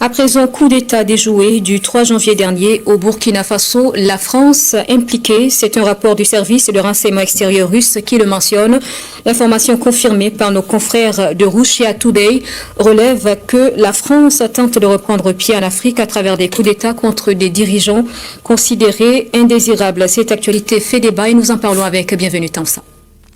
Après un coup d'État déjoué du 3 janvier dernier au Burkina Faso, la France impliquée, c'est un rapport du service de renseignement extérieur russe qui le mentionne. L'information confirmée par nos confrères de Russia Today relève que la France tente de reprendre pied en Afrique à travers des coups d'État contre des dirigeants considérés indésirables. Cette actualité fait débat et nous en parlons avec Bienvenue Tamsa.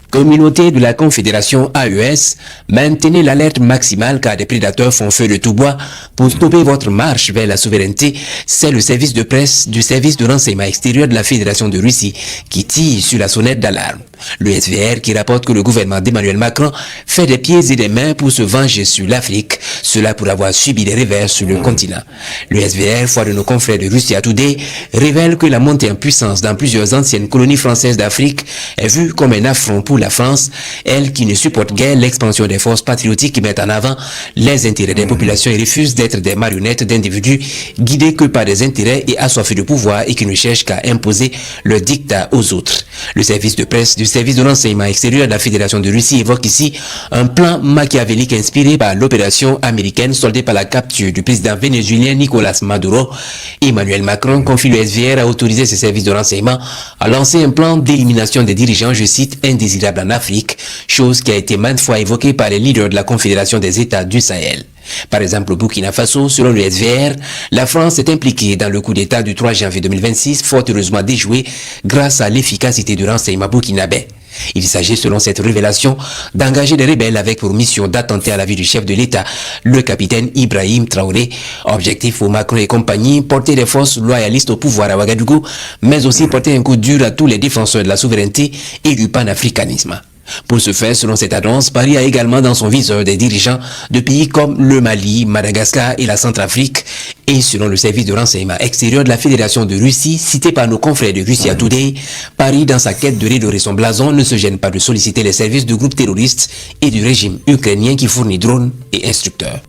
Communauté de la Confédération AES, maintenez l'alerte maximale car des prédateurs font feu de tout bois pour stopper votre marche vers la souveraineté. C'est le service de presse du service de renseignement extérieur de la Fédération de Russie qui tire sur la sonnette d'alarme. Le SVR qui rapporte que le gouvernement d'Emmanuel Macron fait des pieds et des mains pour se venger sur l'Afrique, cela pour avoir subi des revers sur le continent. Le SVR, foi de nos confrères de Russia Today, révèle que la montée en puissance dans plusieurs anciennes colonies françaises d'Afrique est vue comme un affront pour la France, elle qui ne supporte guère l'expansion des forces patriotiques qui mettent en avant les intérêts des populations et refuse d'être des marionnettes d'individus guidés que par des intérêts et assoiffés de pouvoir et qui ne cherchent qu'à imposer leur dictat aux autres. Le service de presse du service de renseignement extérieur de la Fédération de Russie évoque ici un plan machiavélique inspiré par l'opération américaine soldée par la capture du président vénézuélien Nicolas Maduro. Emmanuel Macron confie le SVR à autoriser ses services de renseignement à lancer un plan d'élimination des dirigeants, je cite, indésirables en Afrique, chose qui a été maintes fois évoquée par les leaders de la Confédération des États du Sahel. Par exemple, au Burkina Faso, selon le SVR, la France est impliquée dans le coup d'État du 3 janvier 2026, fort heureusement déjoué grâce à l'efficacité du renseignement burkinabé. Il s'agit, selon cette révélation, d'engager des rebelles avec pour mission d'attenter à la vie du chef de l'État, le capitaine Ibrahim Traoré. Objectif pour Macron et compagnie, porter des forces loyalistes au pouvoir à Ouagadougou, mais aussi porter un coup dur à tous les défenseurs de la souveraineté et du panafricanisme. Pour ce faire, selon cette annonce, Paris a également dans son viseur des dirigeants de pays comme le Mali, Madagascar et la Centrafrique. Et selon le service de renseignement extérieur de la Fédération de Russie, cité par nos confrères de Russia Today, Paris, dans sa quête de redorer son blason, ne se gêne pas de solliciter les services de groupes terroristes et du régime ukrainien qui fournit drones et instructeurs.